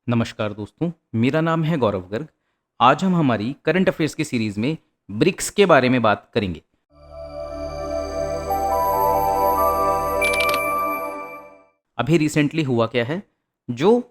नमस्कार दोस्तों, मेरा नाम है गौरव गर्ग। आज हम हमारी करंट अफेयर्स की सीरीज़ में ब्रिक्स के बारे में बात करेंगे। अभी रिसेंटली हुआ क्या है, जो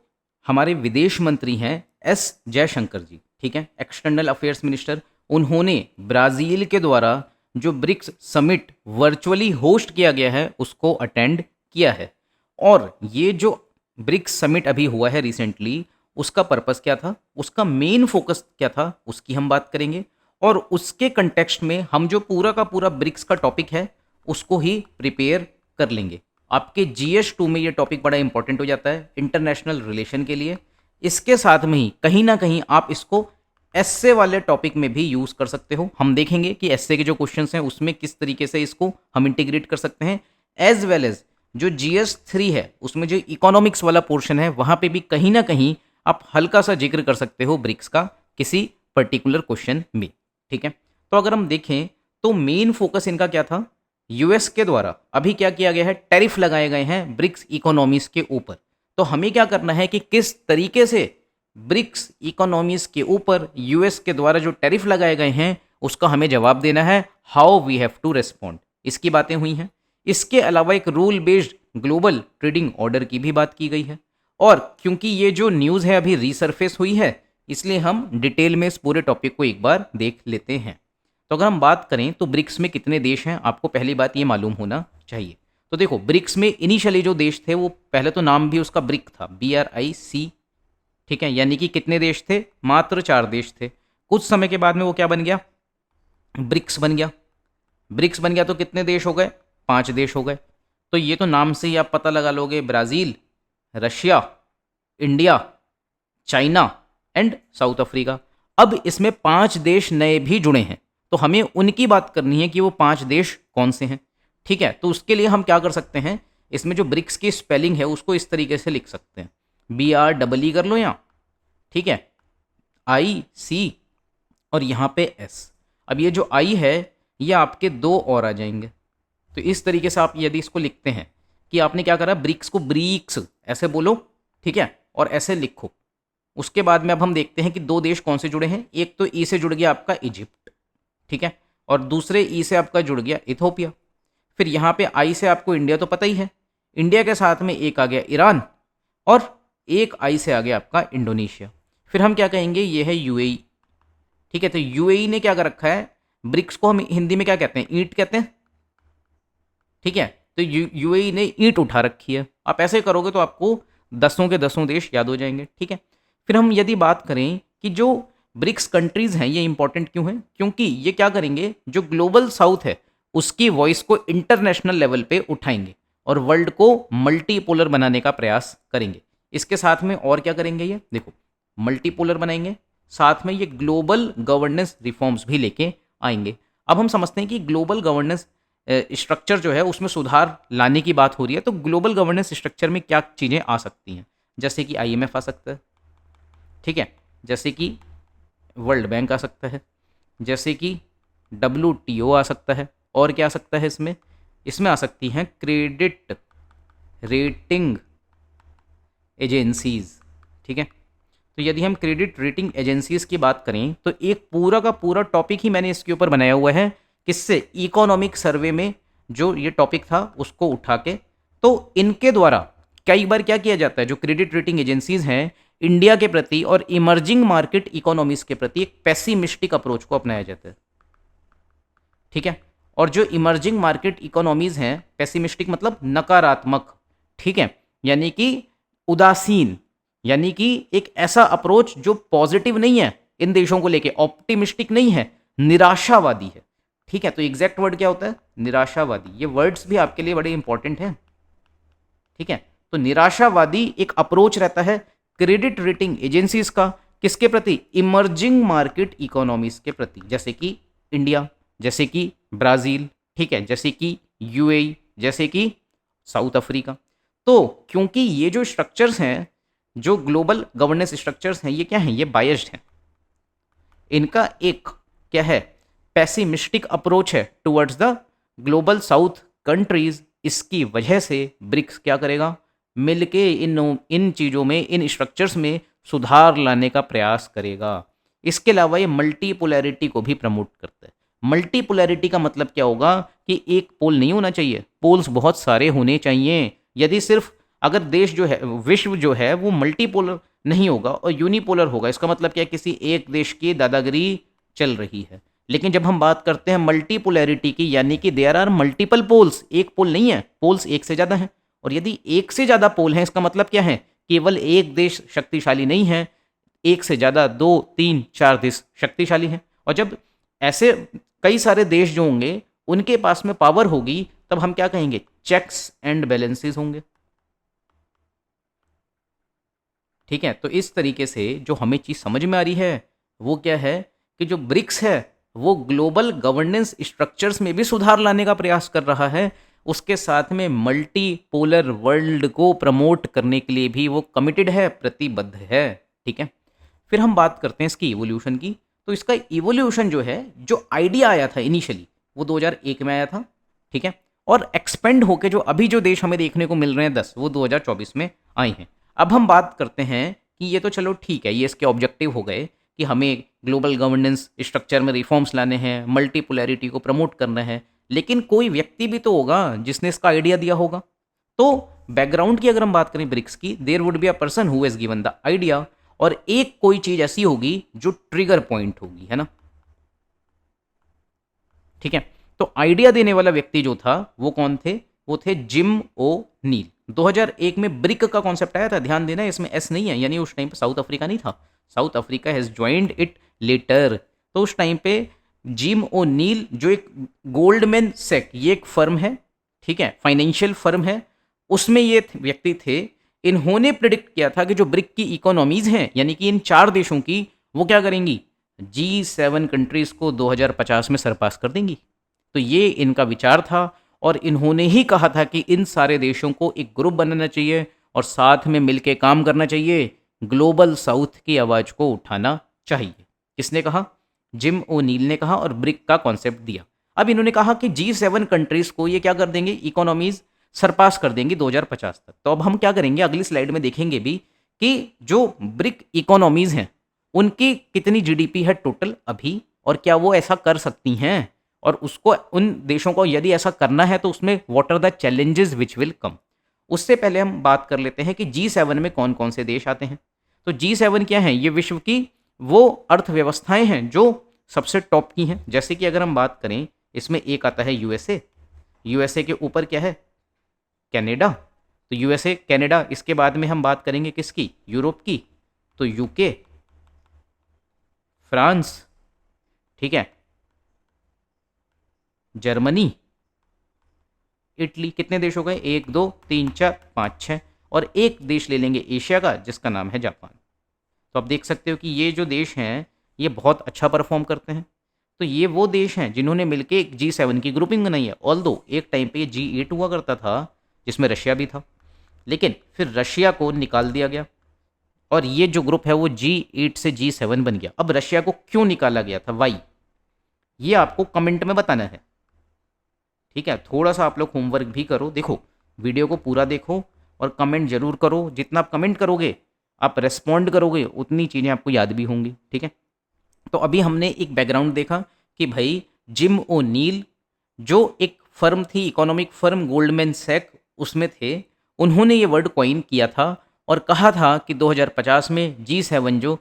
हमारे विदेश मंत्री हैं एस जयशंकर जी, ठीक है, एक्सटर्नल अफेयर्स मिनिस्टर, उन्होंने ब्राज़ील के द्वारा जो ब्रिक्स समिट वर्चुअली होस्ट किया गया है उसको अटेंड किया है। और ये जो ब्रिक्स समिट अभी हुआ है रिसेंटली, उसका पर्पस क्या था, उसका मेन फोकस क्या था, उसकी हम बात करेंगे। और उसके कंटेक्स्ट में हम जो पूरा का पूरा ब्रिक्स का टॉपिक है उसको ही प्रिपेयर कर लेंगे। आपके GS2 में ये टॉपिक बड़ा इंपॉर्टेंट हो जाता है इंटरनेशनल रिलेशन के लिए। इसके साथ में ही कहीं ना कहीं आप इसको एसए वाले टॉपिक में भी यूज कर सकते हो। हम देखेंगे कि एसए के जो क्वेश्चंस हैं उसमें किस तरीके से इसको हम इंटीग्रेट कर सकते हैं, एज वेल एज जो GS3 है उसमें जो इकोनॉमिक्स वाला पोर्शन है वहां पे भी कहीं ना कहीं आप हल्का सा जिक्र कर सकते हो ब्रिक्स का किसी पर्टिकुलर क्वेश्चन में। ठीक है, तो अगर हम देखें तो मेन फोकस इनका क्या था, यूएस के द्वारा अभी क्या किया गया है, टैरिफ लगाए गए हैं ब्रिक्स इकोनॉमीज के ऊपर। तो हमें क्या करना है कि किस तरीके से ब्रिक्स इकोनॉमीज के ऊपर यूएस के द्वारा जो टैरिफ लगाए गए हैं उसका हमें जवाब देना है, how we have to respond. इसकी बातें हुई हैं। इसके अलावा एक rule based global trading order की भी बात की गई है। और क्योंकि ये जो न्यूज़ है अभी रीसरफेस हुई है, इसलिए हम डिटेल में इस पूरे टॉपिक को एक बार देख लेते हैं। तो अगर हम बात करें तो ब्रिक्स में कितने देश हैं, आपको पहली बात ये मालूम होना चाहिए। तो देखो, ब्रिक्स में इनिशियली जो देश थे वो पहले तो नाम भी उसका ब्रिक था, BRIC, ठीक है, यानी कि कितने देश थे, मात्र 4 देश थे। कुछ समय के बाद में वो क्या बन गया, ब्रिक्स बन गया। ब्रिक्स बन गया तो कितने देश हो गए, 5 देश हो गए। तो ये तो नाम से ही आप पता लगा लोगे, Brazil, Russia, India, China and south Africa. अब इसमें 5 देश नए भी जुड़े हैं, तो हमें उनकी बात करनी है कि वो 5 देश कौन से हैं। ठीक है, तो उसके लिए हम क्या कर सकते हैं, इसमें जो ब्रिक्स की स्पेलिंग है उसको इस तरीके से लिख सकते हैं, BREE कर लो यहाँ, ठीक है, IC और यहाँ पे S। अब ये जो I है ये आपके 2 और आ जाएंगे। तो इस तरीके से आप यदि इसको लिखते हैं कि आपने क्या करा, ब्रिक्स को ब्रिक्स ऐसे बोलो, ठीक है, और ऐसे लिखो। उसके बाद में अब हम देखते हैं कि 2 देश कौन से जुड़े हैं। एक तो ई से जुड़ गया आपका इजिप्ट, ठीक है, और दूसरे ई से आपका जुड़ गया इथोपिया। फिर यहाँ पे आई से आपको इंडिया तो पता ही है, इंडिया के साथ में एक आ गया ईरान, और एक आई से आ गया आपका इंडोनेशिया। फिर हम क्या कहेंगे, ये है UAE, ठीक है। तो UAE ने क्या कर रखा है, ब्रिक्स को हम हिंदी में क्या कहते हैं, ईंट कहते हैं, ठीक है। तो UAE ने ईंट उठा रखी है। आप ऐसे करोगे तो आपको दसों के दसों देश याद हो जाएंगे, ठीक है। फिर हम यदि बात करें कि जो ब्रिक्स कंट्रीज हैं ये इंपॉर्टेंट क्यों हैं, क्योंकि ये क्या करेंगे, जो ग्लोबल साउथ है उसकी वॉइस को इंटरनेशनल लेवल पे उठाएंगे और वर्ल्ड को मल्टीपोलर बनाने का प्रयास करेंगे। इसके साथ में और क्या करेंगे, ये देखो, मल्टीपोलर बनाएंगे, साथ में ये ग्लोबल गवर्नेंस रिफॉर्म्स भी लेके आएंगे। अब हम समझते हैं कि ग्लोबल गवर्नेंस स्ट्रक्चर जो है उसमें सुधार लाने की बात हो रही है। तो ग्लोबल गवर्नेंस स्ट्रक्चर में क्या चीज़ें आ सकती हैं, जैसे कि IMF आ सकता है, ठीक है, जैसे कि वर्ल्ड बैंक आ सकता है, जैसे कि WTO आ सकता है, और क्या आ सकता है इसमें, इसमें आ सकती हैं क्रेडिट रेटिंग एजेंसीज, ठीक है। तो यदि हम क्रेडिट रेटिंग एजेंसीज की बात करें तो एक पूरा का पूरा टॉपिक ही मैंने इसके ऊपर बनाया हुआ है, किससे, इकोनॉमिक सर्वे में जो ये टॉपिक था उसको उठा के। तो इनके द्वारा कई बार क्या किया जाता है, जो क्रेडिट रेटिंग एजेंसीज हैं इंडिया के प्रति और इमर्जिंग मार्केट इकोनॉमीज के प्रति एक पेसिमिस्टिक अप्रोच को अपनाया जाता है, ठीक है। और जो इमर्जिंग मार्केट इकोनॉमीज हैं, पेसिमिस्टिक मतलब नकारात्मक, ठीक है, यानी कि उदासीन, यानी कि एक ऐसा अप्रोच जो पॉजिटिव नहीं है इन देशों को लेके, ऑप्टिमिस्टिक नहीं है, निराशावादी है, ठीक है। तो एग्जैक्ट वर्ड क्या होता है, निराशावादी। ये वर्ड्स भी आपके लिए बड़े इंपॉर्टेंट हैं, ठीक है। तो निराशावादी एक अप्रोच रहता है क्रेडिट रेटिंग एजेंसीज का, किसके प्रति, इमर्जिंग मार्केट इकोनॉमीज के प्रति, जैसे कि इंडिया, जैसे कि ब्राजील, ठीक है, जैसे कि UAE, जैसे कि साउथ अफ्रीका। तो क्योंकि ये जो स्ट्रक्चर्स हैं, जो ग्लोबल गवर्नेंस स्ट्रक्चर्स हैं, ये क्या हैं, ये बायस्ड हैं। इनका एक क्या है, पेसिमिस्टिक अप्रोच है towards the global south countries. इसकी वजह से ब्रिक्स क्या करेगा, मिलके इन चीज़ों में, इन स्ट्रक्चर्स में सुधार लाने का प्रयास करेगा। इसके अलावा ये मल्टीपोलैरिटी को भी प्रमोट करता है। मल्टीपोलैरिटी का मतलब क्या होगा कि एक पोल नहीं होना चाहिए, पोल्स बहुत सारे होने चाहिए। यदि सिर्फ अगर देश जो है, विश्व जो है वो मल्टीपोलर नहीं होगा और यूनिपोलर होगा, इसका मतलब क्या है, किसी एक देश की दादागिरी चल रही है। लेकिन जब हम बात करते हैं मल्टीपोलैरिटी की, यानी कि देयर आर मल्टीपल पोल्स, एक पोल नहीं है, पोल्स एक से ज़्यादा हैं। और यदि एक से ज़्यादा पोल हैं, इसका मतलब क्या है, केवल एक देश शक्तिशाली नहीं है, एक से ज़्यादा 2, 3, 4 देश शक्तिशाली हैं। और जब ऐसे कई सारे देश जो होंगे उनके पास में पावर होगी, तब हम क्या कहेंगे, चेक्स एंड बैलेंसेस होंगे। ठीक है, तो इस तरीके से जो हमें चीज़ समझ में आ रही है वो क्या है कि जो ब्रिक्स है वो ग्लोबल गवर्नेंस स्ट्रक्चर्स में भी सुधार लाने का प्रयास कर रहा है, उसके साथ में मल्टी पोलर वर्ल्ड को प्रमोट करने के लिए भी वो कमिटेड है, प्रतिबद्ध है। ठीक है, फिर हम बात करते हैं इसकी इवोल्यूशन की। तो इसका इवोल्यूशन जो है, जो आइडिया आया था इनिशियली, वो 2001 में आया था। ठीक है, और एक्सपेंड होके जो अभी जो देश हमें देखने को मिल रहे हैं 10, वो 2024 में आए हैं। अब हम बात करते हैं कि ये तो चलो ठीक है, ये इसके ऑब्जेक्टिव हो गए कि हमें ग्लोबल गवर्नेंस स्ट्रक्चर में रिफॉर्म्स लाने हैं, मल्टीपोलैरिटी को प्रमोट करना है, लेकिन कोई व्यक्ति भी तो होगा जिसने इसका आइडिया दिया होगा। तो बैकग्राउंड की अगर हम बात करें ब्रिक्स की, there would be a person who has given the idea, और एक कोई चीज ऐसी होगी जो ट्रिगर पॉइंट होगी, है ना। ठीक है, तो आइडिया देने वाला व्यक्ति जो था वो कौन थे, वो थे जिम ओ नील। 2001 में ब्रिक का कॉन्सेप्ट आया था, ध्यान देना इसमें एस नहीं है, यानी उस टाइम पे साउथ अफ्रीका नहीं था, south Africa has joined it later. तो उस टाइम पे जिम ओ नील जो एक गोल्डमैन सैक, ये एक फर्म है, ठीक है, फाइनेंशियल फर्म है, उसमें ये व्यक्ति थे। इन्होंने प्रिडिक्ट किया था कि जो ब्रिक की इकोनॉमीज हैं, यानी कि इन 4 देशों की, वो क्या करेंगी, G7 कंट्रीज को 2050 में सरपास कर देंगी। तो ये इनका विचार था, और इन्होंने ही कहा था कि इन सारे देशों को एक ग्रुप बनाना चाहिए और साथ में मिलकर काम करना चाहिए, ग्लोबल साउथ की आवाज़ को उठाना चाहिए। किसने कहा, जिम ओ नील ने कहा, और ब्रिक का कॉन्सेप्ट दिया। अब इन्होंने कहा कि G7 कंट्रीज को ये क्या कर देंगे, इकोनॉमीज सरपास कर देंगी 2050 तक। तो अब हम क्या करेंगे, अगली स्लाइड में देखेंगे भी कि जो ब्रिक इकोनॉमीज हैं उनकी कितनी जीडीपी है टोटल अभी, और क्या वो ऐसा कर सकती हैं, और उसको उन देशों को यदि ऐसा करना है तो उसमें what are the challenges which will come. उससे पहले हम बात कर लेते हैं कि G7 में कौन कौन से देश आते हैं। तो G7 क्या है, ये विश्व की वो अर्थव्यवस्थाएं हैं जो सबसे टॉप की हैं। जैसे कि अगर हम बात करें, इसमें एक आता है यूएसए, यूएसए के ऊपर क्या है, कनाडा। तो यूएसए कनाडा, इसके बाद में हम बात करेंगे किसकी, यूरोप की, तो यूके, फ्रांस, ठीक है, जर्मनी, इटली। कितने देश हो गए, 1 2 3 4 5 6, और एक देश ले लेंगे एशिया का जिसका नाम है जापान। तो आप देख सकते हो कि ये जो देश हैं ये बहुत अच्छा परफॉर्म करते हैं। तो ये वो देश हैं जिन्होंने मिलकर एक G7 की ग्रुपिंग बनाई है। ऑल्दो एक टाइम पे ये G8 हुआ करता था जिसमें रशिया भी था, लेकिन फिर रशिया को निकाल दिया गया और ये जो ग्रुप है वो G8 से G7 बन गया। अब रशिया को क्यों निकाला गया था, वाई, ये आपको कमेंट में बताना है। ठीक है, थोड़ा सा आप लोग होमवर्क भी करो, देखो वीडियो को पूरा देखो और कमेंट जरूर करो। जितना आप कमेंट करोगे, आप रेस्पॉन्ड करोगे, उतनी चीज़ें आपको याद भी होंगी। ठीक है, तो अभी हमने एक बैकग्राउंड देखा कि भाई जिम ओ नील जो एक फर्म थी, इकोनॉमिक फर्म गोल्डमैन सैक, उसमें थे। उन्होंने ये वर्ड कॉइन किया था और कहा था कि 2050 में G7 जो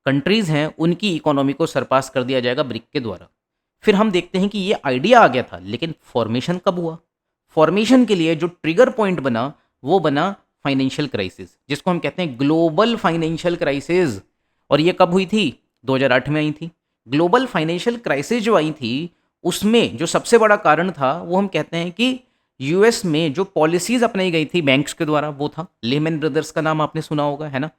कंट्रीज़ हैं उनकी इकोनॉमी को सरपास कर दिया जाएगा ब्रिक के द्वारा। फिर हम देखते हैं कि ये आइडिया आ गया था, लेकिन फॉर्मेशन कब हुआ। फॉर्मेशन के लिए जो ट्रिगर पॉइंट बना वो बना फाइनेंशियल क्राइसिस, जिसको हम कहते हैं ग्लोबल फाइनेंशियल क्राइसिस। और ये कब हुई थी, 2008 में आई थी। ग्लोबल फाइनेंशियल क्राइसिस जो आई थी उसमें जो सबसे बड़ा कारण था वो हम कहते हैं कि यूएस में जो पॉलिसीज अपनाई गई थी बैंक्स के द्वारा, वो था लेमन ब्रदर्स का नाम आपने सुना होगा, है ना।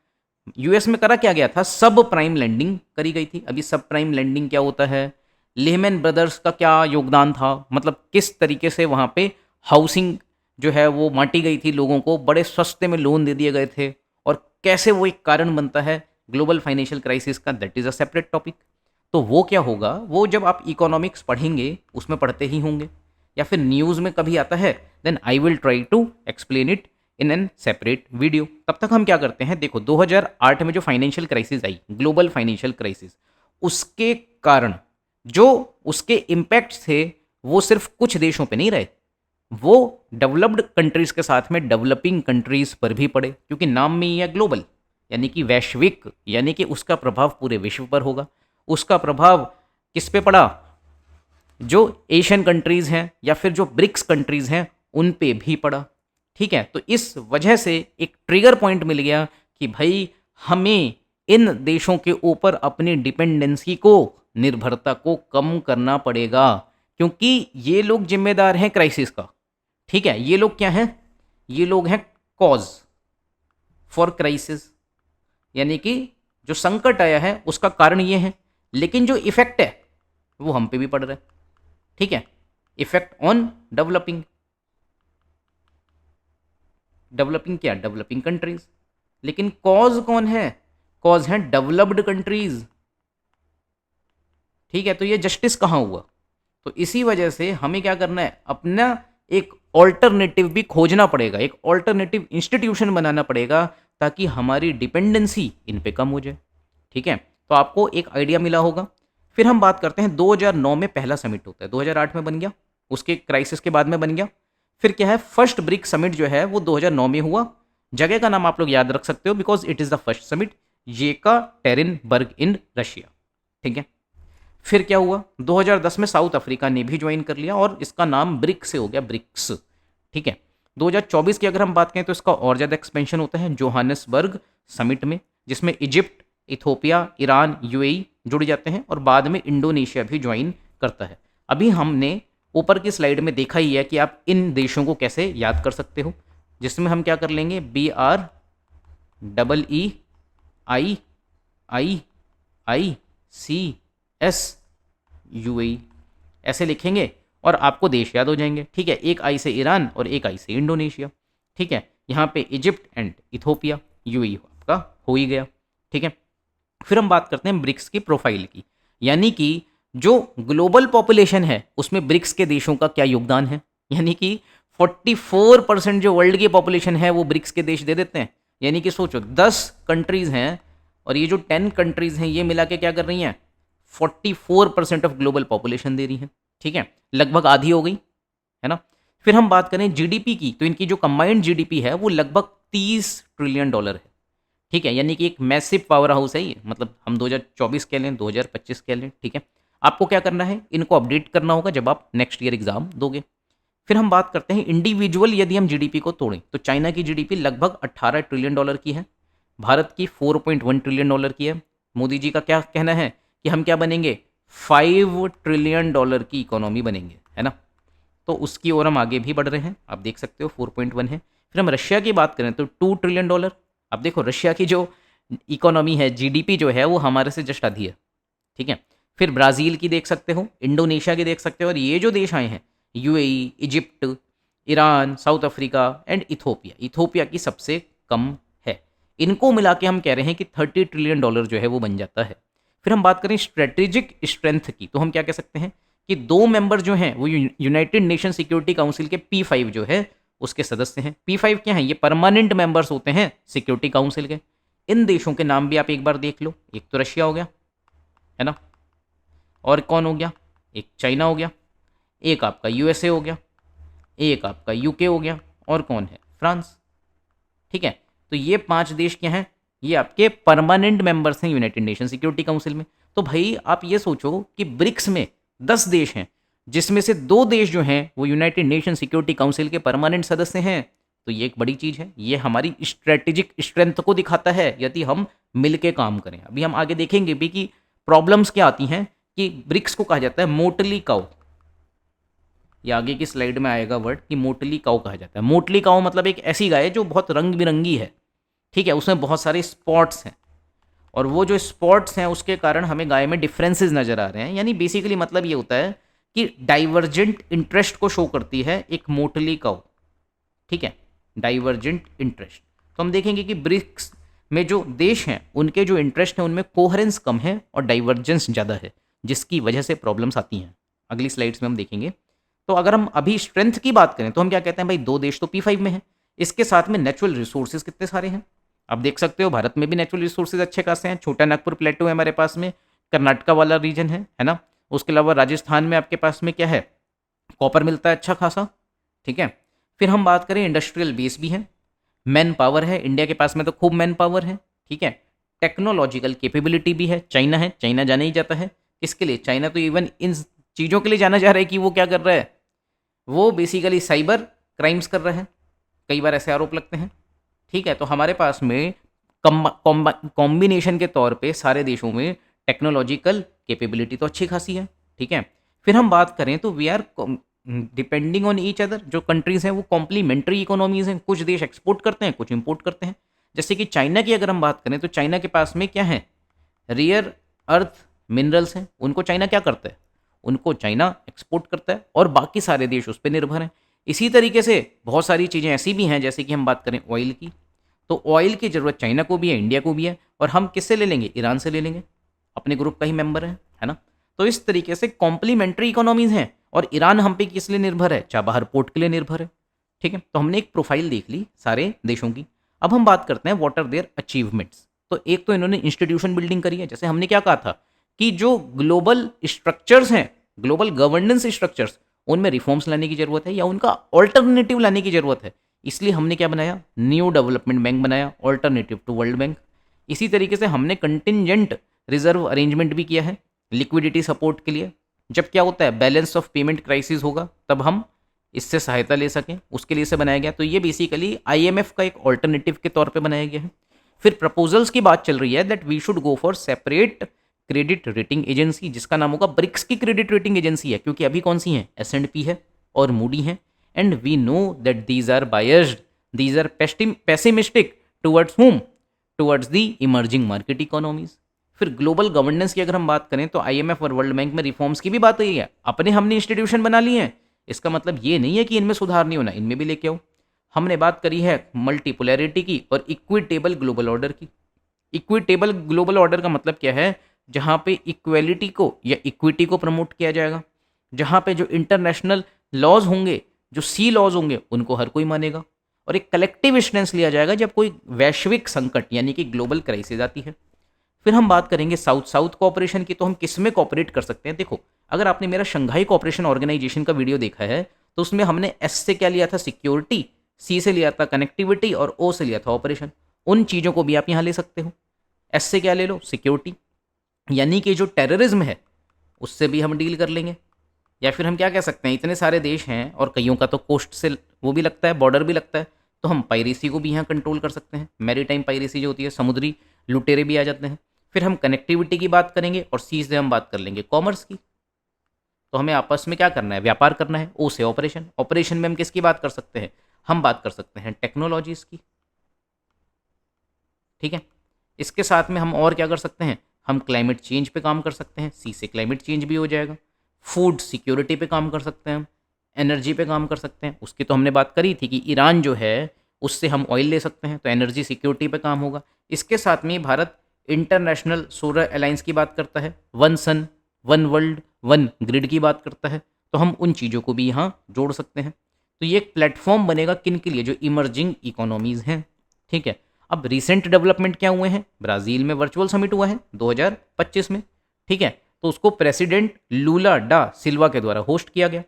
यूएस में करा क्या गया था, सब प्राइम लैंडिंग करी गई थी। अभी सब प्राइम लैंडिंग क्या होता है, लेमन ब्रदर्स का क्या योगदान था, मतलब किस तरीके से वहाँ पे हाउसिंग जो है वो बांटी गई थी, लोगों को बड़े सस्ते में लोन दे दिए गए थे, और कैसे वो एक कारण बनता है ग्लोबल फाइनेंशियल क्राइसिस का, that is a separate topic. तो वो क्या होगा, वो जब आप इकोनॉमिक्स पढ़ेंगे उसमें पढ़ते ही होंगे, या फिर न्यूज़ में कभी आता है, then I will try to explain it in an separate video. तब तक हम क्या करते हैं, देखो 2008 में जो फाइनेंशियल क्राइसिस आई, ग्लोबल फाइनेंशियल क्राइसिस, उसके कारण जो उसके इम्पैक्ट थे वो सिर्फ कुछ देशों पे नहीं रहे, वो डेवलप्ड कंट्रीज के साथ में डेवलपिंग कंट्रीज पर भी पड़े, क्योंकि नाम में ही है ग्लोबल, यानी कि वैश्विक, यानी कि उसका प्रभाव पूरे विश्व पर होगा। उसका प्रभाव किस पे पड़ा, जो एशियन कंट्रीज हैं या फिर जो ब्रिक्स कंट्रीज हैं उन पे भी पड़ा। ठीक है, तो इस वजह से एक ट्रिगर पॉइंट मिल गया कि भाई हमें इन देशों के ऊपर अपनी डिपेंडेंसी को, निर्भरता को कम करना पड़ेगा, क्योंकि ये लोग जिम्मेदार हैं क्राइसिस का। ठीक है, ये लोग क्या हैं, ये लोग हैं कॉज फॉर क्राइसिस, यानी कि जो संकट आया है उसका कारण ये है, लेकिन जो इफेक्ट है वो हम पे भी पड़ रहा है। ठीक है, इफेक्ट ऑन डेवलपिंग, डेवलपिंग क्या, डेवलपिंग कंट्रीज, लेकिन कॉज कौन है, कॉज है डेवलप्ड कंट्रीज। ठीक है, तो ये जस्टिस कहाँ हुआ, तो इसी वजह से हमें क्या करना है, अपना एक ऑल्टरनेटिव भी खोजना पड़ेगा, एक ऑल्टरनेटिव इंस्टीट्यूशन बनाना पड़ेगा ताकि हमारी डिपेंडेंसी इन पे कम हो जाए। ठीक है, तो आपको एक आइडिया मिला होगा। फिर हम बात करते हैं 2009 में पहला समिट होता है, 2008 में बन गया, उसके क्राइसिस के बाद में बन गया। फिर क्या है, फर्स्ट ब्रिक समिट जो है वो 2009 में हुआ। जगह का नाम आप लोग याद रख सकते हो because it is the first summit, Yekaterinburg in Russia. ठीक है, फिर क्या हुआ, 2010 में साउथ अफ्रीका ने भी ज्वाइन कर लिया और इसका नाम ब्रिक से हो गया, ब्रिक्स। ठीक है, 2024 की अगर हम बात करें तो इसका और ज़्यादा एक्सपेंशन होता है जोहानिसबर्ग समिट में, जिसमें इजिप्ट, इथोपिया, ईरान, यूएई जुड़ जाते हैं और बाद में इंडोनेशिया भी ज्वाइन करता है। अभी हमने ऊपर की स्लाइड में देखा ही है कि आप इन देशों को कैसे याद कर सकते हो, जिसमें हम क्या कर लेंगे, BREEIIICS ऐसे लिखेंगे और आपको देश याद हो जाएंगे। ठीक है, एक आई से ईरान और एक आई से इंडोनेशिया। ठीक है, यहाँ पे इजिप्ट एंड इथोपिया, यूएई आपका हो ही गया। ठीक है, फिर हम बात करते हैं ब्रिक्स की प्रोफाइल की, यानी कि जो ग्लोबल पॉपुलेशन है उसमें ब्रिक्स के देशों का क्या योगदान है, यानी कि 44% जो वर्ल्ड की पॉपुलेशन है वो ब्रिक्स के देश दे देते हैं। यानी कि सोचो 10 कंट्रीज हैं और ये जो 10 कंट्रीज हैं ये मिला के क्या कर रही हैं, 44% ऑफ ग्लोबल पॉपुलेशन दे रही हैं। ठीक है, लगभग आधी हो गई है ना। फिर हम बात करें जीडीपी की, तो इनकी जो कंबाइंड जीडीपी है वो लगभग $30 ट्रिलियन है। ठीक है, यानी कि एक मैसिव पावर हाउस है ये, मतलब हम 2024 कह लें, 2025 कह लें। ठीक है, आपको क्या करना है, इनको अपडेट करना होगा जब आप नेक्स्ट ईयर एग्जाम दोगे। फिर हम बात करते हैं इंडिविजुअल, यदि हम जीडीपी को तोड़ें तो चाइना की जीडीपी लगभग $18 ट्रिलियन की है, भारत की $4.1 ट्रिलियन की है। मोदी जी का क्या कहना है कि हम क्या बनेंगे, $5 ट्रिलियन की इकोनॉमी बनेंगे, है ना। तो उसकी ओर हम आगे भी बढ़ रहे हैं, आप देख सकते हो 4.1 है। फिर हम रशिया की बात करें तो $2 ट्रिलियन। अब देखो रशिया की जो इकोनॉमी है, जीडीपी जो है वो हमारे से जस्ट आधी है। ठीक है, फिर ब्राज़ील की देख सकते हो, इंडोनेशिया की देख सकते हो, और ये जो देश आए हैं UAE, Egypt, Iran, south Africa and Ethiopia, Ethiopia की सबसे कम है। इनको मिला के हम कह रहे हैं कि $30 ट्रिलियन जो है वो बन जाता है। फिर हम बात करें स्ट्रेटेजिक स्ट्रेंथ की, तो हम क्या कह सकते हैं कि 2 मेंबर जो हैं वो यूनाइटेड नेशन सिक्योरिटी काउंसिल के P5 जो है उसके सदस्य हैं। P5 क्या हैं, ये परमानेंट मेंबर्स होते हैं सिक्योरिटी काउंसिल के। इन देशों के नाम भी आप एक बार देख लो, एक तो रशिया हो गया, है ना, और कौन हो गया, एक चाइना हो गया, एक आपका यूएसए हो गया, एक आपका यूके हो गया, और कौन है, फ्रांस। ठीक है, तो ये 5 देश क्या हैं, ये आपके परमानेंट मेंबर्स हैं यूनाइटेड नेशन सिक्योरिटी काउंसिल में। तो भाई आप ये सोचो कि ब्रिक्स में 10 देश हैं, जिसमें से 2 देश जो हैं वो यूनाइटेड नेशन सिक्योरिटी काउंसिल के परमानेंट सदस्य हैं। तो ये एक बड़ी चीज़ है, ये हमारी स्ट्रेटेजिक स्ट्रेंथ को दिखाता है यदि हम मिल के काम करें। अभी हम आगे देखेंगे भी कि प्रॉब्लम्स क्या आती हैं, कि ब्रिक्स को कहा जाता है मोटली काउ, ये आगे की स्लाइड में आएगा वर्ड कि मोटली काउ कहा जाता है। मोटली काउ मतलब एक ऐसी गाय जो बहुत रंग बिरंगी है। ठीक है, उसमें बहुत सारे स्पॉट्स हैं, और वो जो स्पॉट्स हैं उसके कारण हमें गाय में डिफरेंसेस नज़र आ रहे हैं। यानी बेसिकली मतलब ये होता है कि डाइवर्जेंट इंटरेस्ट को शो करती है एक मोटली काउ। ठीक है, डाइवर्जेंट इंटरेस्ट। तो हम देखेंगे कि ब्रिक्स में जो देश हैं उनके जो इंटरेस्ट हैं उनमें कोहेरेंस कम है और डाइवर्जेंस ज़्यादा है, जिसकी वजह से प्रॉब्लम्स आती हैं। अगली स्लाइड्स में हम देखेंगे। तो अगर हम अभी स्ट्रेंथ की बात करें तो हम क्या कहते हैं, भाई 2 देश तो P5 में हैं, इसके साथ में नेचुरल रिसोर्सेज कितने सारे हैं, आप देख सकते हो भारत में भी नेचुरल रिसोर्सेज अच्छे खासे हैं। छोटा नागपुर प्लेटो है हमारे पास में, कर्नाटका वाला रीजन है ना। उसके अलावा राजस्थान में आपके पास में क्या है, कॉपर मिलता है अच्छा खासा, ठीक है। फिर हम बात करें इंडस्ट्रियल बेस भी है, मैन पावर है, इंडिया के पास में तो खूब मैन पावर है, ठीक है। टेक्नोलॉजिकल कैपेबिलिटी भी है, चाइना जाना ही जाता है। किसके लिए? चाइना तो इवन इन चीज़ों के लिए जाना जा रहा है कि वो क्या कर रहा है, वो बेसिकली साइबर क्राइम्स कर रहा है, कई बार ऐसे आरोप लगते हैं, ठीक है। तो हमारे पास में कॉम्बिनेशन के तौर पे सारे देशों में टेक्नोलॉजिकल कैपेबिलिटी तो अच्छी खासी है, ठीक है। फिर हम बात करें तो we are depending on each other, जो कंट्रीज हैं वो कॉम्प्लीमेंट्री इकोनॉमीज हैं, कुछ देश एक्सपोर्ट करते हैं, कुछ इंपोर्ट करते हैं। जैसे कि चाइना की अगर हम बात करें तो चाइना के पास में क्या है, रेयर अर्थ मिनरल्स हैं, उनको चाइना क्या करता है, उनको चाइना एक्सपोर्ट करता है और बाकी सारे देश उस पर निर्भर हैं। इसी तरीके से बहुत सारी चीज़ें ऐसी भी हैं, जैसे कि हम बात करें ऑयल की, तो ऑयल की ज़रूरत चाइना को भी है, इंडिया को भी है, और हम किससे ले लेंगे, ईरान से ले लेंगे, अपने ग्रुप का ही मेंबर है ना। तो इस तरीके से कॉम्प्लीमेंट्री इकोनॉमीज हैं, और ईरान हम पे किस लिए निर्भर है, चाबहार पोर्ट के लिए निर्भर है, ठीक है। तो हमने एक प्रोफाइल देख ली सारे देशों की। अब हम बात करते हैं व्हाट आर देयर अचीवमेंट्स। तो एक तो इन्होंने इंस्टीट्यूशन बिल्डिंग करी है, जैसे हमने क्या कहा था कि जो ग्लोबल स्ट्रक्चर्स हैं, ग्लोबल गवर्नेंस स्ट्रक्चर्स, उनमें रिफॉर्म्स लाने की जरूरत है या उनका ऑल्टरनेटिव लाने की जरूरत है। इसलिए हमने क्या बनाया, न्यू डेवलपमेंट बैंक बनाया, ऑल्टरनेटिव टू वर्ल्ड बैंक। इसी तरीके से हमने कंटिजेंट रिजर्व अरेंजमेंट भी किया है लिक्विडिटी सपोर्ट के लिए। जब क्या होता है, बैलेंस ऑफ पेमेंट क्राइसिस होगा, तब हम इससे सहायता ले सकें, उसके लिए इसे बनाया गया। तो ये बेसिकली आईएमएफ का एक ऑल्टरनेटिव के तौर पे बनाया गया है। फिर प्रपोजल्स की बात चल रही है that we should go for separate credit rating agency, जिसका नाम होगा ब्रिक्स की क्रेडिट रेटिंग एजेंसी है, क्योंकि अभी कौन सी है, एस&पी है और मूडी है, and we know that these are biased, these are pessimistic towards whom, towards the emerging market economies. फिर ग्लोबल गवर्नेंस की अगर हम बात करें तो आईएमएफ और वर्ल्ड बैंक में रिफॉर्म्स की भी बात हुई है। अपने हमने इंस्टीट्यूशन बना लिए हैं, इसका मतलब ये नहीं है कि इनमें सुधार नहीं होना, इनमें भी लेके आओ। हमने बात करी है मल्टीपोलैरिटी की और इक्विटेबल ग्लोबल ऑर्डर की। इक्विटेबल ग्लोबल ऑर्डर का मतलब क्या है, जहाँ पे इक्वेलिटी को या इक्विटी को प्रमोट किया जाएगा, जहाँ पे जो इंटरनेशनल लॉज होंगे, जो सी लॉज होंगे, उनको हर कोई मानेगा, और एक कलेक्टिव स्टैंस लिया जाएगा जब कोई वैश्विक संकट यानी कि ग्लोबल क्राइसिस आती है। फिर हम बात करेंगे साउथ साउथ कोऑपरेशन की। तो हम किस में कोऑपरेट कर सकते हैं, देखो अगर आपने मेरा शंघाई कोऑपरेशन ऑर्गेनाइजेशन का वीडियो देखा है तो उसमें हमने एस से क्या लिया था, सिक्योरिटी, सी से लिया था कनेक्टिविटी, और ओ से लिया था ऑपरेशन। उन चीज़ों को भी आप यहाँ ले सकते हो। एस से क्या ले लो, सिक्योरिटी, यानी कि जो टेररिज्म है उससे भी हम डील कर लेंगे। या फिर हम क्या कह सकते हैं, इतने सारे देश हैं और कईयों का तो कोस्ट से वो भी लगता है, बॉर्डर भी लगता है, तो हम पायरेसी को भी यहाँ कंट्रोल कर सकते हैं। मैरीटाइम पायरेसी जो होती है, समुद्री लुटेरे भी आ जाते हैं। फिर हम कनेक्टिविटी की बात करेंगे, और सी से हम बात कर लेंगे कॉमर्स की। तो हमें आपस में क्या करना है, व्यापार करना है। ओ से ऑपरेशन, ऑपरेशन में हम किसकी बात कर सकते हैं, हम बात कर सकते हैं टेक्नोलॉजीज की, ठीक है। इसके साथ में हम और क्या कर सकते हैं, हम क्लाइमेट चेंज पे काम कर सकते हैं, सी से क्लाइमेट चेंज भी हो जाएगा। फूड सिक्योरिटी पे काम कर सकते हैं हम, एनर्जी पे काम कर सकते हैं, उसकी तो हमने बात करी थी कि ईरान जो है उससे हम ऑयल ले सकते हैं, तो एनर्जी सिक्योरिटी पे काम होगा। इसके साथ में भारत इंटरनेशनल सोलर अलायंस की बात करता है, one sun one world one grid की बात करता है, तो हम उन चीज़ों को भी यहाँ जोड़ सकते हैं। तो ये एक प्लेटफॉर्म बनेगा किन के लिए, जो इमर्जिंग इकोनॉमीज़ हैं, ठीक है। अब रिसेंट डेवलपमेंट क्या हुए हैं, ब्राज़ील में वर्चुअल समिट हुआ है 2025 में, ठीक है। तो उसको प्रेसिडेंट लूला डा सिल्वा के द्वारा होस्ट किया गया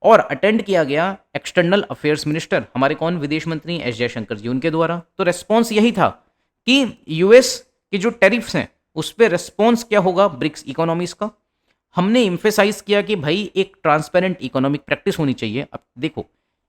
और अटेंड किया गया एक्सटर्नल अफेयर्स मिनिस्टर, हमारे कौन, विदेश मंत्री एस जयशंकर जी, उनके द्वारा। तो रेस्पॉन्स यही था कि यूएस के जो टैरिफ्स हैं उस पर रेस्पॉन्स क्या होगा, ब्रिक्स इकोनॉमीज का। हमने इम्फेसाइज किया कि भाई एक ट्रांसपेरेंट इकोनॉमिक प्रैक्टिस होनी चाहिए। अब देखो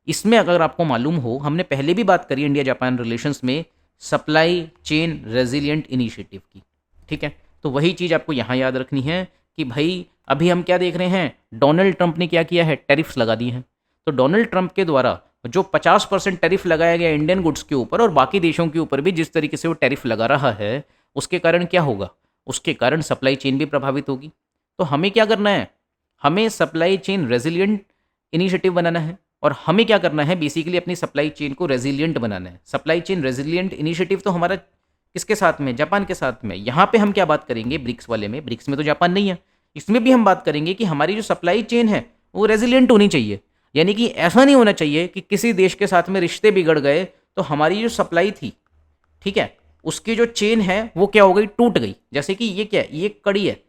इसमें अगर आपको मालूम हो, हमने पहले भी बात करी इंडिया जापान रिलेशंस में सप्लाई चेन रेजिलिएंट इनिशिएटिव की, ठीक है। तो वही चीज़ आपको यहाँ याद रखनी है कि भाई अभी हम क्या देख रहे हैं, डोनाल्ड ट्रंप ने क्या किया है, टैरिफ्स लगा दिए हैं। तो डोनाल्ड ट्रंप के द्वारा जो 50% टैरिफ लगाया गया इंडियन गुड्स के ऊपर और बाकी देशों के ऊपर भी जिस तरीके से वो टैरिफ लगा रहा है, उसके कारण क्या होगा, उसके कारण सप्लाई चेन भी प्रभावित होगी। तो हमें क्या करना है, हमें सप्लाई चेन रेजिलिएंट इनिशिएटिव बनाना है, और हमें क्या करना है, बेसिकली अपनी सप्लाई चेन को रेजिलिएंट बनाना है। सप्लाई चेन रेजिलिएंट इनिशिएटिव तो हमारा किसके साथ में, जापान के साथ में। यहाँ पे हम क्या बात करेंगे, ब्रिक्स वाले में, ब्रिक्स में तो जापान नहीं है, इसमें भी हम बात करेंगे कि हमारी जो सप्लाई चेन है वो रेजिलिएंट होनी चाहिए। यानी कि ऐसा नहीं होना चाहिए कि किसी देश के साथ में रिश्ते बिगड़ गए तो हमारी जो सप्लाई थी, ठीक है, उसकी जो चेन है वो क्या हो गई, टूट गई। जैसे कि ये क्या है, ये कड़ी है,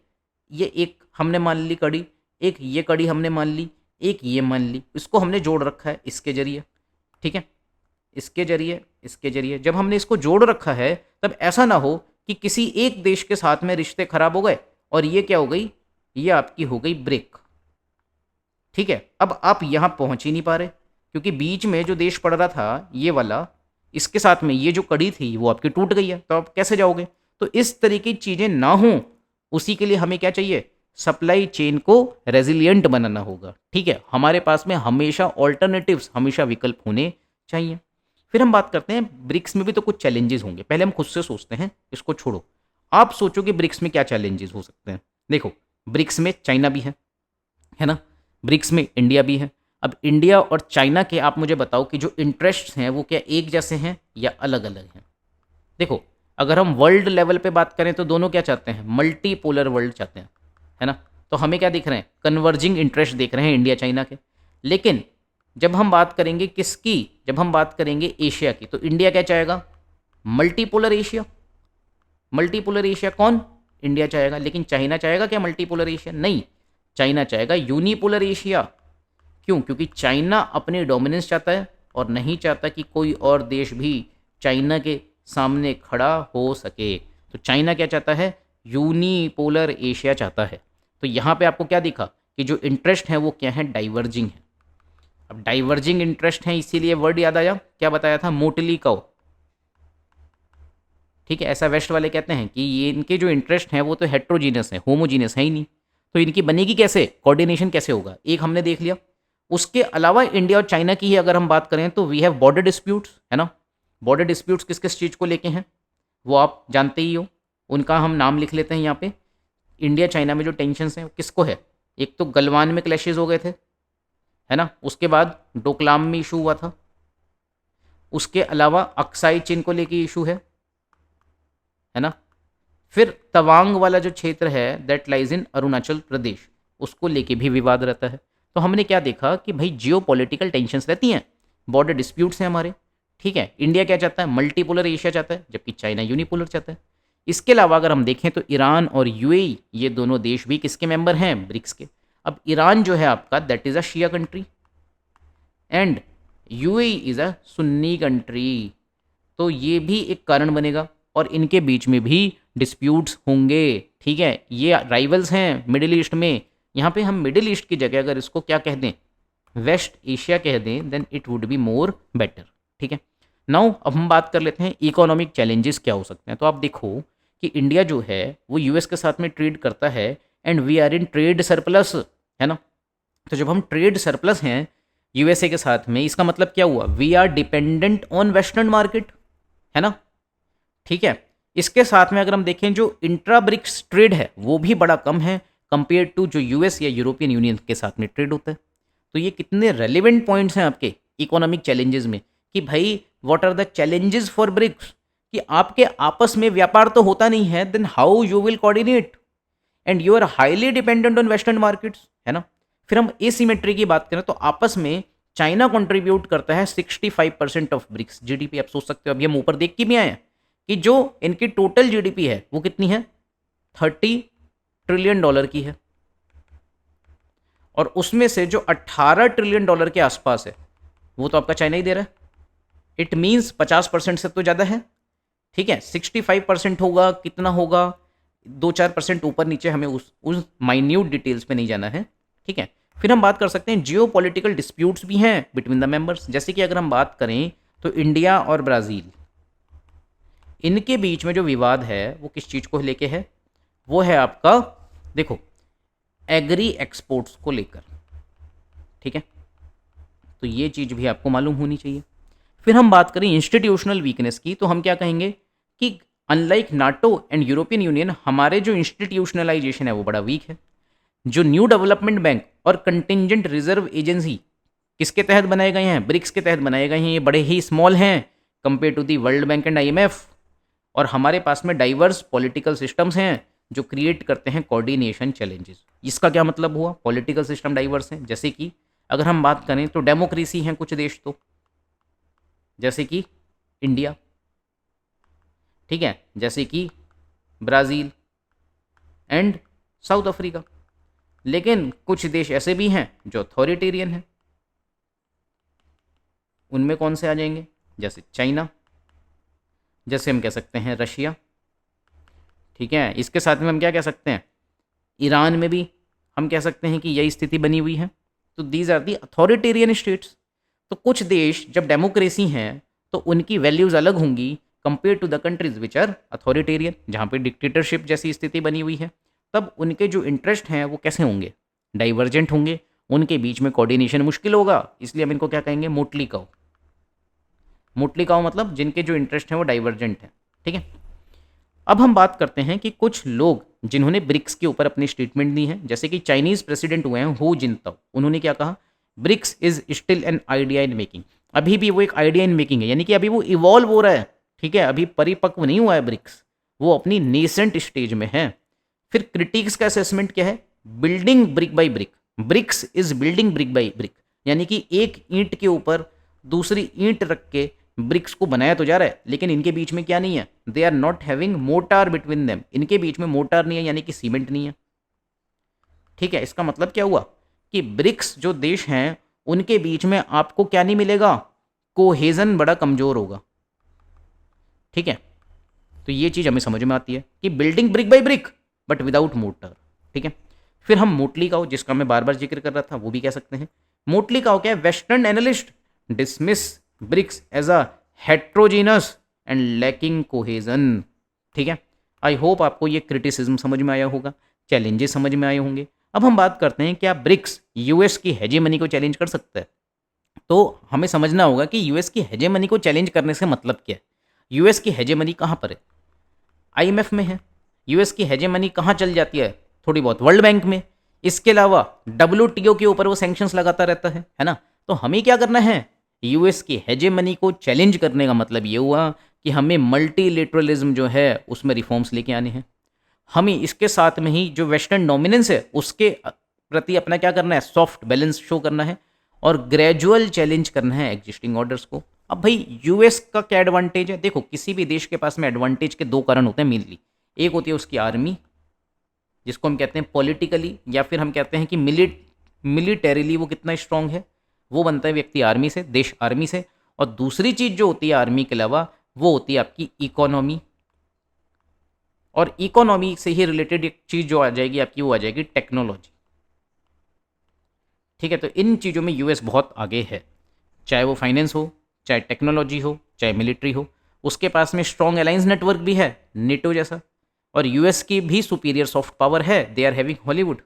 ये एक हमने मान ली कड़ी, एक ये कड़ी हमने मान ली, एक ये मान ली, इसको हमने जोड़ रखा है इसके जरिए, ठीक है, इसके जरिए जब हमने इसको जोड़ रखा है, तब ऐसा ना हो कि किसी एक देश के साथ में रिश्ते खराब हो गए और ये क्या हो गई, ये आपकी हो गई ब्रेक, ठीक है। अब आप यहां पहुंच ही नहीं पा रहे क्योंकि बीच में जो देश पड़ रहा था ये वाला, इसके साथ में ये जो कड़ी थी वो आपकी टूट गई है, तो आप कैसे जाओगे। तो इस तरीके की चीजें ना हो, उसी के लिए हमें क्या चाहिए, सप्लाई चेन को रेजिलियंट बनाना होगा, ठीक है। हमारे पास में हमेशा ऑल्टरनेटिव्स, हमेशा विकल्प होने चाहिए। फिर हम बात करते हैं ब्रिक्स में भी तो कुछ चैलेंजेस होंगे। पहले हम खुद से सोचते हैं, इसको छोड़ो, आप सोचो कि ब्रिक्स में क्या चैलेंजेस हो सकते हैं। देखो, ब्रिक्स में चाइना भी है ना, ब्रिक्स में इंडिया भी है। अब इंडिया और चाइना के आप मुझे बताओ कि जो इंटरेस्ट हैं वो क्या एक जैसे हैं या अलग अलग हैं। देखो, अगर हम वर्ल्ड लेवल पे बात करें तो दोनों क्या चाहते हैं, मल्टी पोलर वर्ल्ड चाहते हैं, है ना। तो हमें क्या दिख रहे हैं, कन्वर्जिंग इंटरेस्ट देख रहे हैं इंडिया चाइना के। लेकिन जब हम बात करेंगे किसकी, जब हम बात करेंगे एशिया की, तो इंडिया क्या चाहेगा, मल्टीपोलर एशिया। मल्टीपोलर एशिया कौन, इंडिया चाहेगा। लेकिन चाइना चाहेगा क्या मल्टीपोलर एशिया, नहीं, चाइना चाहेगा यूनिपोलर एशिया। क्यों, क्योंकि चाइना अपनी डोमिनेंस चाहता है और नहीं चाहता कि कोई और देश भी चाइना के सामने खड़ा हो सके। तो चाइना क्या चाहता है, यूनिपोलर एशिया चाहता है। तो यहाँ पे आपको क्या दिखा कि जो इंटरेस्ट है वो क्या है, डाइवर्जिंग है। अब डाइवर्जिंग इंटरेस्ट है, इसीलिए वर्ड याद आया, क्या बताया था, मोटली कहो, ठीक है। ऐसा वेस्ट वाले कहते हैं कि ये इनके जो इंटरेस्ट हैं वो तो हेट्रोजीनस है, होमोजीनस है ही नहीं। तो इनकी बनेगी कैसे, कोऑर्डिनेशन कैसे होगा, एक हमने देख लिया। उसके अलावा इंडिया और चाइना की ही अगर हम बात करें तो वी हैव बॉर्डर डिस्प्यूट्स, है ना। बॉर्डर डिस्प्यूट्स किस किस चीज़ को लेके हैं वो आप जानते ही हो, उनका हम नाम लिख लेते हैं यहाँ पे। इंडिया चाइना में जो टेंशन्स हैं किसको है, एक तो गलवान में क्लैशेज हो गए थे, है ना, उसके बाद डोकलाम में इशू हुआ था, उसके अलावा अक्साई चीन को लेके इशू है ना। फिर तवांग वाला जो क्षेत्र है that lies in Arunachal Pradesh, उसको लेके भी विवाद रहता है। तो हमने क्या देखा कि भाई जियो पॉलिटिकल टेंशंस रहती हैं, बॉर्डर डिस्प्यूट्स हैं हमारे, ठीक है। इंडिया क्या चाहता है, मल्टीपोलर एशिया चाहता है, जबकि चाइना यूनिपोलर चाहता है। इसके अलावा अगर हम देखें तो ईरान और यूएई, ये दोनों देश भी किसके मेंबर हैं, ब्रिक्स के। अब ईरान जो है आपका that is a Shia country and UAE is a Sunni country, तो ये भी एक कारण बनेगा और इनके बीच में भी डिस्प्यूट्स होंगे, ठीक है। ये राइवल्स हैं मिडिल ईस्ट में। यहाँ पे हम मिडिल ईस्ट की जगह अगर इसको क्या कह दें, वेस्ट एशिया कह दें, then it would be more better, ठीक है। नाउ अब हम बात कर लेते हैं इकोनॉमिक चैलेंजेस क्या हो सकते हैं। तो आप देखो कि इंडिया जो है वो यूएस के साथ में ट्रेड करता है and we are in trade surplus, है ना। तो जब हम ट्रेड सरप्लस हैं यूएसए के साथ में, इसका मतलब क्या हुआ, we are dependent on western market, है ना, ठीक है। इसके साथ में अगर हम देखें जो इंट्रा ब्रिक्स ट्रेड है वो भी बड़ा कम है कंपेयर टू जो यूएस या यूरोपियन यूनियन के साथ में ट्रेड होता है। तो ये कितने रेलिवेंट पॉइंट्स हैं आपके इकोनॉमिक चैलेंजेस में कि भाई what are the challenges for BRICS, कि आपके आपस में व्यापार तो होता नहीं है, then how you will coordinate and you are highly dependent on western markets, है ना। फिर हम एसिमेट्री की बात करें तो आपस में चाइना कंट्रीब्यूट करता है 65% ऑफ ब्रिक्स जीडीपी। आप सोच सकते हो, अभी हम ऊपर देख के भी आए हैं कि जो इनकी टोटल जीडीपी है वो कितनी है, $30 ट्रिलियन की है, और उसमें से जो $18 ट्रिलियन के आसपास है वो तो आपका चाइना ही दे रहा है। इट मीन्स 50% से तो ज़्यादा है, ठीक है। 65% होगा, कितना होगा, 2-4% ऊपर नीचे, हमें उस माइन्यूट डिटेल्स पे नहीं जाना है, ठीक है। फिर हम बात कर सकते हैं जियो पॉलिटिकल डिस्प्यूट्स भी हैं बिटवीन द मेंबर्स। जैसे कि अगर हम बात करें तो इंडिया और ब्राज़ील, इनके बीच में जो विवाद है वो किस चीज़ को लेके है, वो है आपका, देखो, एग्री एक्सपोर्ट्स को लेकर, ठीक है। तो ये चीज़ भी आपको मालूम होनी चाहिए। फिर हम बात करें इंस्टीट्यूशनल वीकनेस की, तो हम क्या कहेंगे कि unlike NATO and European union, हमारे जो इंस्टीट्यूशनलाइजेशन है वो बड़ा वीक है। जो न्यू डेवलपमेंट बैंक और कंटिजेंट रिजर्व एजेंसी किसके तहत बनाए गए हैं, ब्रिक्स के तहत बनाए गए हैं, ये बड़े ही स्मॉल हैं compare to the world bank and IMF. और हमारे पास में डाइवर्स पॉलिटिकल सिस्टम्स हैं जो क्रिएट करते हैं कोऑर्डिनेशन चैलेंजेस। इसका क्या मतलब हुआ, पॉलिटिकल सिस्टम डाइवर्स हैं, जैसे कि अगर हम बात करें तो डेमोक्रेसी हैं कुछ देश, तो जैसे कि इंडिया, ठीक है, जैसे कि ब्राज़ील एंड साउथ अफ्रीका। लेकिन कुछ देश ऐसे भी हैं जो अथॉरिटेरियन हैं, उनमें कौन से आ जाएंगे? जैसे चाइना, जैसे हम कह सकते हैं रशिया, ठीक है। इसके साथ में हम क्या कह सकते हैं, ईरान में भी हम कह सकते हैं कि यही स्थिति बनी हुई है। तो these are the authoritarian states. तो कुछ देश जब डेमोक्रेसी हैं तो उनकी वैल्यूज़ अलग होंगी compare to the countries which are authoritarian, जहाँ पे डिक्टेटरशिप जैसी स्थिति बनी हुई है। तब उनके जो इंटरेस्ट हैं वो कैसे होंगे? डाइवर्जेंट होंगे, उनके बीच में कोऑर्डिनेशन मुश्किल होगा। इसलिए हम इनको क्या कहेंगे? मोटली काओ। मोटली काओ मतलब जिनके जो इंटरेस्ट हैं वो डाइवर्जेंट हैं, ठीक है। अब हम बात करते हैं कि कुछ लोग जिन्होंने ब्रिक्स के ऊपर अपनी स्टेटमेंट दी है, जैसे कि चाइनीज प्रेसिडेंट हुए हैं हो जिनताओ, उन्होंने क्या कहा? BRICS is still an idea in making. अभी भी वो एक आइडिया इन मेकिंग है, यानी कि अभी वो इवॉल्व हो रहा है, ठीक है, अभी परिपक्व नहीं हुआ है ब्रिक्स, वो अपनी नेसेंट स्टेज में है। फिर क्रिटिक्स का असेसमेंट क्या है? Building brick by brick, BRICS is building brick by brick, यानी कि एक ईंट के ऊपर दूसरी ईंट रख के ब्रिक्स को बनाया तो जा रहा है, लेकिन इनके बीच में क्या नहीं है? They are not having motor between them, इनके बीच में मोटार नहीं है, यानी कि सीमेंट नहीं है, ठीक है। इसका मतलब क्या हुआ कि ब्रिक्स जो देश हैं उनके बीच में आपको क्या नहीं मिलेगा? कोहेजन बड़ा कमजोर होगा, ठीक है। तो ये चीज हमें समझ में आती है कि building brick by brick but without motor, ठीक है। फिर हम मोटली काओ, जिसका मैं बार बार जिक्र कर रहा था, वो भी कह सकते हैं। मोटली काओ क्या है? Western analyst dismiss BRICS as a heterogeneous and lacking cohesion, ठीक है। आई होप आपको ये क्रिटिसिज्म समझ में आया होगा, चैलेंजेस समझ में आए होंगे। अब हम बात करते हैं क्या ब्रिक्स यूएस की हेजेमनी को चैलेंज कर सकता है? तो हमें समझना होगा कि यूएस की हेजेमनी को चैलेंज करने से मतलब क्या है। यूएस की हेजेमनी कहाँ पर है? आईएमएफ में है। यूएस की हेजेमनी कहाँ चल जाती है? थोड़ी बहुत वर्ल्ड बैंक में। इसके अलावा डब्ल्यूटीओ के ऊपर वो सैंक्शंस लगाता रहता है ना। तो हमें क्या करना है? यूएस की हेजेमनी को चैलेंज करने का मतलब ये हुआ कि हमें मल्टीलेटरलिज्म जो है उसमें रिफॉर्म्स लेके आने हैं। हमें इसके साथ में ही जो वेस्टर्न डोमिनेंस है उसके प्रति अपना क्या करना है? सॉफ्ट बैलेंस शो करना है और ग्रेजुअल चैलेंज करना है एग्जिस्टिंग ऑर्डर्स को। अब भाई यूएस का क्या एडवांटेज है? देखो, किसी भी देश के पास में एडवांटेज के दो कारण होते हैं मेनली। एक होती है उसकी आर्मी, जिसको हम कहते हैं पॉलिटिकली, या फिर हम कहते हैं कि मिलिटरीली वो कितना स्ट्रांग है, वो बनता है व्यक्ति आर्मी से, देश आर्मी से। और दूसरी चीज जो होती है आर्मी के अलावा, वो होती है आपकी इकोनॉमी। और इकोनॉमी से ही रिलेटेड एक चीज जो आ जाएगी आपकी, वो आ जाएगी टेक्नोलॉजी, ठीक है। तो इन चीज़ों में यूएस बहुत आगे है, चाहे वो फाइनेंस हो, चाहे टेक्नोलॉजी हो, चाहे मिलिट्री हो। उसके पास में स्ट्रॉन्ग अलायंस नेटवर्क भी है, नेटो जैसा। और यूएस की भी सुपीरियर सॉफ्ट पावर है, दे आर हैविंग हॉलीवुड।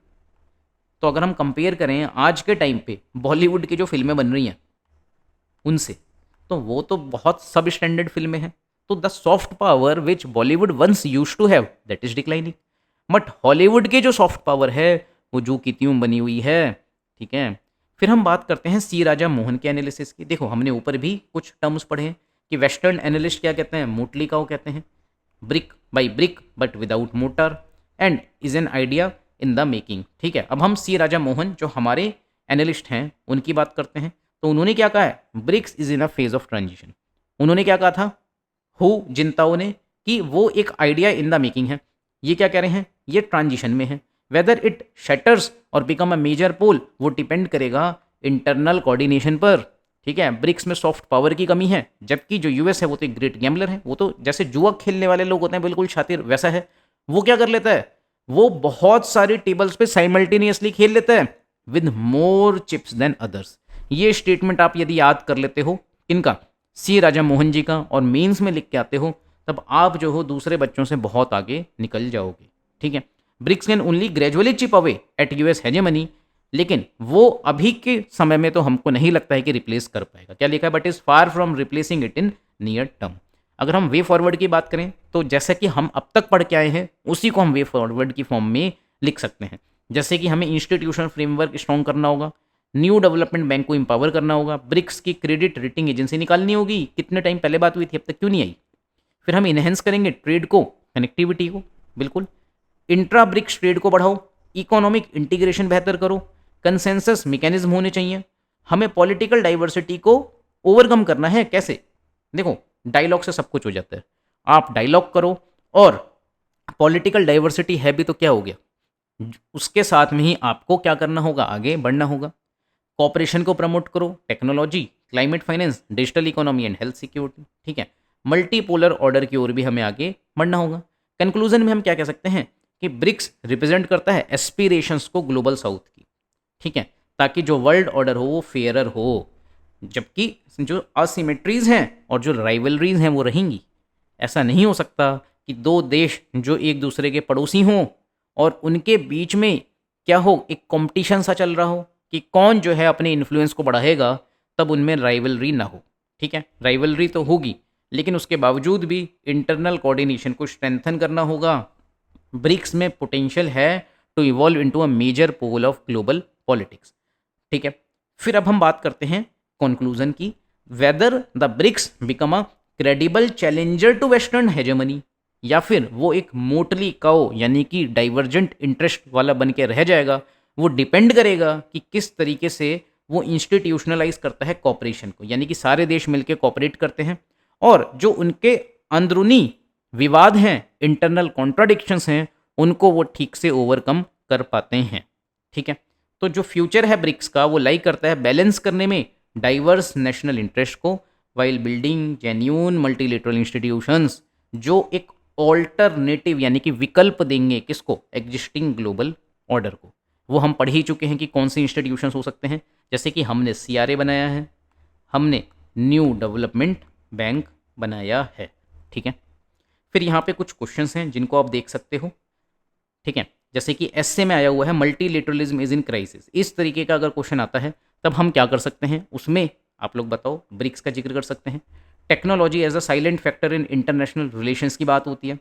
तो अगर हम कंपेयर करें आज के टाइम पे बॉलीवुड की जो फिल्में बन रही हैं उनसे, तो वो तो बहुत सब स्टैंडर्ड फिल्में हैं। तो the soft power which Bollywood once use to have, that is declining. But Hollywood के जो सॉफ्ट पावर है वो जो की त्यों बनी हुई है, ठीक है। फिर हम बात करते हैं सी राजा मोहन के एनालिसिस की। देखो, हमने ऊपर भी कुछ टर्म्स पढ़े हैं कि वेस्टर्न एनालिस्ट क्या कहते हैं? मोटली काओ कहते हैं, brick by brick but without motor and is an idea in the making, ठीक है। अब हम सी राजा मोहन जो हमारे एनालिस्ट हैं उनकी बात करते हैं। तो उन्होंने क्या कहा है? BRICS is in a phase of transition. उन्होंने क्या कहा था हु जिनताओ ने? कि वो एक आइडिया इन द मेकिंग है। ये क्या कह रहे हैं? ये ट्रांजिशन में है। वेदर इट शटर्स और बिकम अ मेजर पोल, वो डिपेंड करेगा इंटरनल कोऑर्डिनेशन पर, ठीक है। ब्रिक्स में सॉफ्ट पावर की कमी है, जबकि जो यूएस है वो तो एक ग्रेट गैम्बलर है। वो तो जैसे जुआ खेलने वाले लोग होते हैं बिल्कुल शातिर, वैसा है। वो क्या कर लेता है? वो बहुत सारी टेबल्स पे साइमल्टेनियसली खेल लेता है with more chips than others. ये स्टेटमेंट आप यदि याद कर लेते हो इनका, सी राजा मोहन जी का, और मेंस में लिख के आते हो, तब आप जो हो दूसरे बच्चों से बहुत आगे निकल जाओगे, ठीक है। BRICS can only gradually chip away at US hegemony, लेकिन वो अभी के समय में तो हमको नहीं लगता है कि रिप्लेस कर पाएगा। क्या लिखा है? But is far from replacing it in near term. अगर हम वे फॉरवर्ड की बात करें तो जैसे कि हम अब तक पढ़ के आए हैं उसी को हम वे फॉरवर्ड की फॉर्म में लिख सकते हैं। जैसे कि हमें इंस्टीट्यूशनल फ्रेमवर्क स्ट्रॉन्ग करना होगा, न्यू डेवलपमेंट बैंक को एम्पावर करना होगा, ब्रिक्स की क्रेडिट रेटिंग एजेंसी निकालनी होगी। कितने टाइम पहले बात हुई थी, अब तक क्यों नहीं आई? फिर हम इनहेंस करेंगे ट्रेड को, कनेक्टिविटी को, बिल्कुल। इंट्रा ब्रिक्स ट्रेड को बढ़ाओ, इकोनॉमिक इंटीग्रेशन बेहतर करो, कंसेंसस मैकेनिज्म होने चाहिए। हमें पॉलिटिकल डाइवर्सिटी को ओवरकम करना है। कैसे? देखो, डायलॉग से सब कुछ हो जाता है। आप डायलॉग करो और पॉलिटिकल डाइवर्सिटी है भी तो क्या हो गया, उसके साथ में ही आपको क्या करना होगा, आगे बढ़ना होगा। कॉपरेशन को प्रमोट करो, technology, climate finance, digital economy and health security, ठीक है। मल्टीपोलर ऑर्डर की ओर भी हमें आगे बढ़ना होगा। कंक्लूजन में हम क्या कह सकते हैं कि ब्रिक्स रिप्रेजेंट करता है एस्पिरेशंस को ग्लोबल साउथ की, ठीक है, ताकि जो वर्ल्ड ऑर्डर हो वो फेयरर हो, जबकि जो असिमेट्रीज हैं और जो राइवलरीज हैं वो रहेंगी। ऐसा नहीं हो सकता कि दो देश जो एक दूसरे के पड़ोसी हों और उनके बीच में क्या हो, एक कंपटीशन सा चल रहा हो कि कौन जो है अपने इन्फ्लुएंस को बढ़ाएगा, तब उनमें राइवलरी ना हो, ठीक है। राइवलरी तो होगी, लेकिन उसके बावजूद भी इंटरनल कोऑर्डिनेशन को स्ट्रेंथन करना होगा। ब्रिक्स में पोटेंशियल है to evolve into a major pole of global politics, ठीक है। फिर अब हम बात करते हैं कंक्लूजन की, whether the BRICS become a credible challenger to western hegemony, या फिर वो एक मोटली काओ यानी कि डाइवर्जेंट इंटरेस्ट वाला बन के रह जाएगा, वो डिपेंड करेगा कि किस तरीके से वो इंस्टीट्यूशनलाइज करता है कॉपरेशन को, यानी कि सारे देश मिलकर कॉपरेट करते हैं और जो उनके अंदरूनी विवाद हैं, इंटरनल कॉन्ट्राडिक्शंस हैं, उनको वो ठीक से ओवरकम कर पाते हैं, ठीक है। तो जो फ्यूचर है ब्रिक्स का वो लाई करता है बैलेंस करने में डाइवर्स नेशनल इंटरेस्ट को, while building genuine multilateral institutions जो एक ऑल्टरनेटिव यानी कि विकल्प देंगे किसको, एग्जिस्टिंग ग्लोबल ऑर्डर को। वो हम पढ़ ही चुके हैं कि कौन से इंस्टीट्यूशंस हो सकते हैं, जैसे कि हमने CRA बनाया है, हमने न्यू डेवलपमेंट बैंक बनाया है, ठीक है। फिर यहाँ पे कुछ क्वेश्चंस हैं जिनको आप देख सकते हो, ठीक है। जैसे कि एसए में आया हुआ है मल्टीलेटरलिज्म इज इन क्राइसिस, इस तरीके का अगर क्वेश्चन आता है तब हम क्या कर सकते हैं, उसमें आप लोग बताओ, ब्रिक्स का जिक्र कर सकते हैं। Technology as a silent factor in international relations की बात होती है,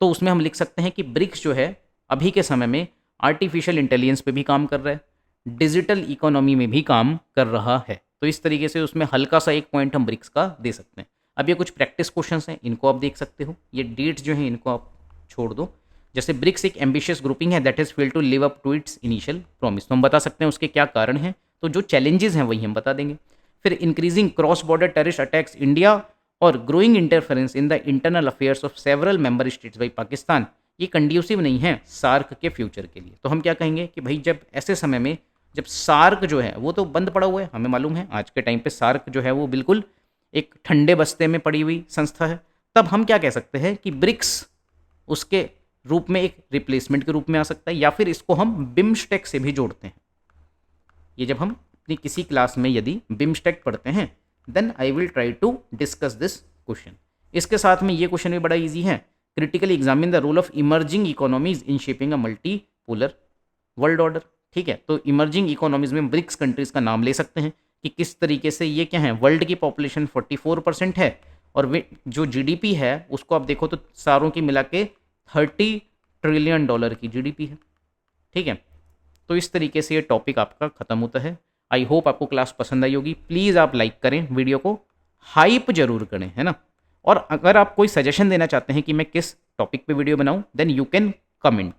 तो उसमें हम लिख सकते हैं कि ब्रिक्स जो है अभी के समय में आर्टिफिशियल इंटेलिजेंस पे भी काम कर रहा है, डिजिटल इकोनॉमी में भी काम कर रहा है। तो इस तरीके से उसमें हल्का सा एक पॉइंट हम ब्रिक्स का दे सकते हैं। अब ये कुछ प्रैक्टिस क्वेश्चंस हैं, इनको आप देख सकते हो, ये डेट्स जो हैं इनको आप छोड़ दो। जैसे ब्रिक्स एक एम्बिशियस ग्रुपिंग है that is fail to live up to its initial promise, तो हम बता सकते हैं उसके क्या कारण हैं, तो जो चैलेंजेस हैं वही हम बता देंगे। फिर increasing cross border terrorist attacks India और growing interference in the internal affairs of several member states by Pakistan, ये कंड्यूसिव नहीं है सार्क के फ्यूचर के लिए। तो हम क्या कहेंगे कि भाई जब ऐसे समय में जब सार्क जो है वो तो बंद पड़ा हुआ है, हमें मालूम है आज के टाइम पे सार्क जो है वो बिल्कुल एक ठंडे बस्ते में पड़ी हुई संस्था है, तब हम क्या कह सकते हैं कि ब्रिक्स उसके रूप में एक रिप्लेसमेंट के रूप में आ सकता है, या फिर इसको हम बिम्स्टेक से भी जोड़ते हैं। ये जब हम अपनी किसी क्लास में यदि बिम्स्टेक पढ़ते हैं then I will try to discuss this question. इसके साथ में ये क्वेश्चन भी बड़ा इजी है, critically examine the role of emerging economies in shaping a multi polar world order, ठीक है। तो इमर्जिंग इकोनॉमीज में ब्रिक्स कंट्रीज का नाम ले सकते हैं कि किस तरीके से ये क्या है, वर्ल्ड की पॉपुलेशन 44% है और जो GDP है उसको आप देखो तो सारों की मिला के $30 ट्रिलियन की GDP है, ठीक है। तो इस तरीके से ये टॉपिक आपका खत्म होता है। आई होप आपको क्लास पसंद आई होगी, प्लीज़ आप लाइक करें, वीडियो को हाइप जरूर करें, है ना। और अगर आप कोई सजेशन देना चाहते हैं कि मैं किस टॉपिक पे वीडियो बनाऊं देन यू कैन कमेंट।